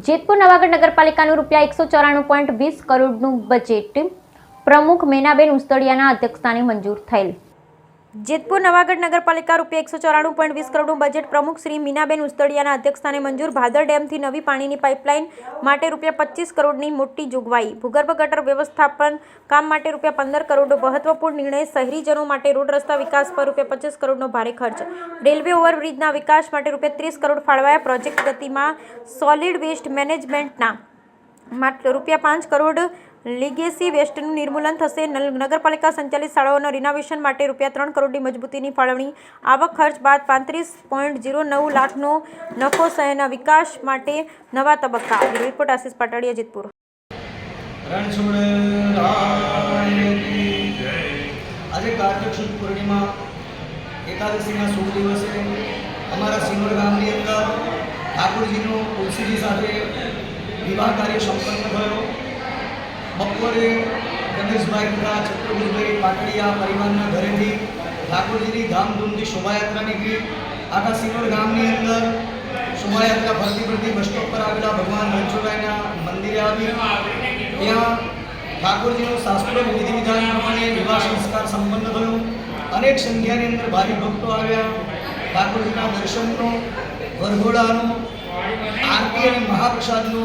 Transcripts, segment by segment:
જેતપુર નવાગઢ નગરપાલિકાનું ₹194.20 કરોડનું બજેટ પ્રમુખ મેનાબેન ઉસ્તડિયાના અધ્યક્ષસ્થાને મંજૂર થયેલ। જેતપુર નવાગઢ નગરપાલિકા ₹194.20 કરોડનું બજેટ પ્રમુખ શ્રી મીનાબેન ઉસ્તડિયાના અધ્યક્ષસ્થાને મંજૂર। ભાદર ડેમથી નવી પાણીની પાઇપલાઇન માટે ₹25 કરોડની મોટી જોગવાઈ। ભૂગર્ભ ગટર વ્યવસ્થાપન કામ માટે ₹15 કરોડ મહત્વપૂર્ણ નિર્ણય। શહેરીજનો માટે રોડ રસ્તા વિકાસ પર ₹25 કરોડનો ભારે ખર્ચ। રેલવે ઓવરબ્રિજના વિકાસ માટે ₹30 કરોડ ફાળવાયા। પ્રોજેક્ટ ગતિમાં સોલિડ વેસ્ટ મેનેજમેન્ટના માટે ₹5 કરોડ। લીગેસી વેસ્ટનું નિર્મૂલન થશે। નગરપાલિકા સંચાલિત શાળાઓના રિનોવેશન માટે ₹3 કરોડની મજબૂતીની ફાળવણી। આવક ખર્ચ બાદ 35.09 લાખનો નફો। શહેરના વિકાસ માટે નવા તબક્કા। રિપોર્ટ આશિષ પાટડિયા, જેતપુર। આજે કાર્તિક શુદ્ધ પૂર્ણિમા એકાદશીના શુભ દિવસે અમારા સિંગોડ ગામની અંદર ઠાકોરજીનો તુલસીજી સાથે વિવાહ કાર્ય સંપન્ન થયો। બપોરે ગણેશભાઈ તથા ચતુર્ભુજભાઈ પાટડિયા પરિવારના ઘરેથી ઠાકોરજીની ધામધૂમથી શોભાયાત્રા નીકળી। આખા સિંગોડ ગામની અંદર શોભાયાત્રા ફરતી બસ સ્ટોપ પર આવેલા ભગવાન રણછોડરાયના મંદિરે આવી। ત્યાં ઠાકોરજીનો શાસ્ત્રોક્ત વિધિ વિધાન પ્રમાણે વિવાહ સંસ્કાર સંપન્ન થયો। અનેક સંખ્યાની અંદર ભાવિ ભક્તો આવ્યા। ઠાકોરજીના દર્શનનો, વરઘોડાનો, આરતી અને મહાપ્રસાદનો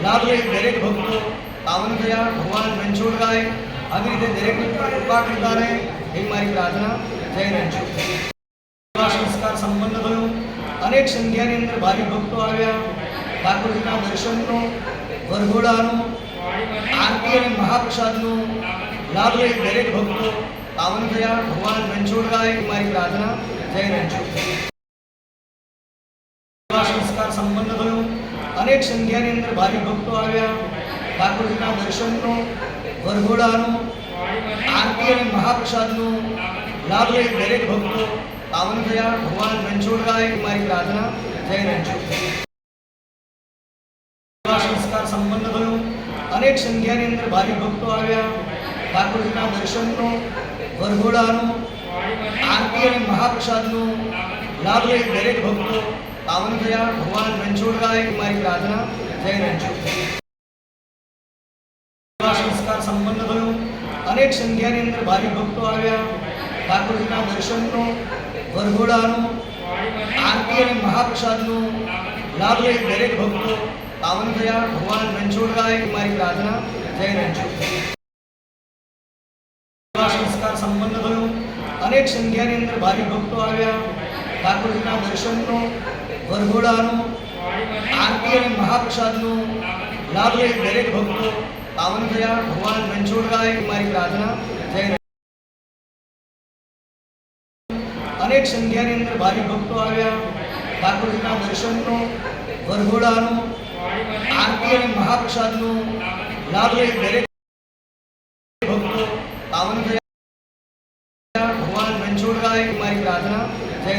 લાભ લઈ દરેક ભક્તો પાવન થયા। ભગવાન રણછોડરાય આવી રીતે દરેકની કૃપા કરતા રહે એ મારી પ્રાર્થના। જય રણછોડ। વિવાહ સંસ્કાર સંપન્ન થયો। અનેક સંખ્યાની અંદર ભાવિ ભક્તો આવ્યા। ઠાકોરજીના દર્શનનો, વરઘોડાનો, આરતી અને મહાપ્રસાદનો લાભ લઈ દરેક ભક્તો પાવન થયા। ભગવાન રણછોડરાય મારી પ્રાર્થના। જય રણછોડ। વિવાહ સંસ્કાર સંપન્ન થયો। અનેક સંખ્યાની અંદર ભાવિ ભક્તો આવ્યા। ઠાકોરજીના દર્શનનો, વરઘોડાનો, આરતી અને મહાપ્રસાદનો લાભ લઈ દરેક ભક્તો પાવન થયા। ભગવાન રણછોડરાય મારી પ્રાર્થના। જય રણછોડ। વિવાહ સંસ્કાર સંપન્ન થયો। અનેક સંખ્યાની અંદર ભાવિ ભક્તો આવ્યા। ઠાકોરજીના દર્શનનો, વરઘોડાનો, આરતી અને મહાપ્રસાદનો લાભ લઈ દરેક ભક્તો પાવન થયા। ભગવાન રણછોડરાય મારી પ્રાર્થના। જય રણછોડ। વિવાહ સંસ્કાર સંપન્ન થયો। અનેક સંખ્યાની અંદર ભાવિ ભક્તો આવ્યા। ઠાકોરજીના દર્શનનો, વરઘોડાનો, આરતી અને મહાપ્રસાદનો લાભ લઈ દરેક ભક્તો પાવન થયા। ભગવાન રણછોડરાય મારી પ્રાર્થના। જય રણછોડ। વિવાહ સંસ્કાર સંપન્ન થયો। અનેક સંખ્યાની અંદર ભાવિ ભક્તો આવ્યા। ઠાકોરજીના દર્શનનો, વરઘોડાનો, આરતી અને મહાપ્રસાદનો લાભ લઈ દરેક ભક્તો પાવન થયા। ભગવાન રણછોડરાય મારી પ્રાર્થના। જય રણછોડ। અનેક સંખ્યાની અંદર ભાવિ ભક્તો આવ્યા। ઠાકોરજીના દર્શનનો, વરઘોડાનો, આરતી અને મહાપ્રસાદનો લાભ લઈ દરેક ભક્તો પાવન થયા। ભગવાન રણછોડરાય મારી પ્રાર્થના। જય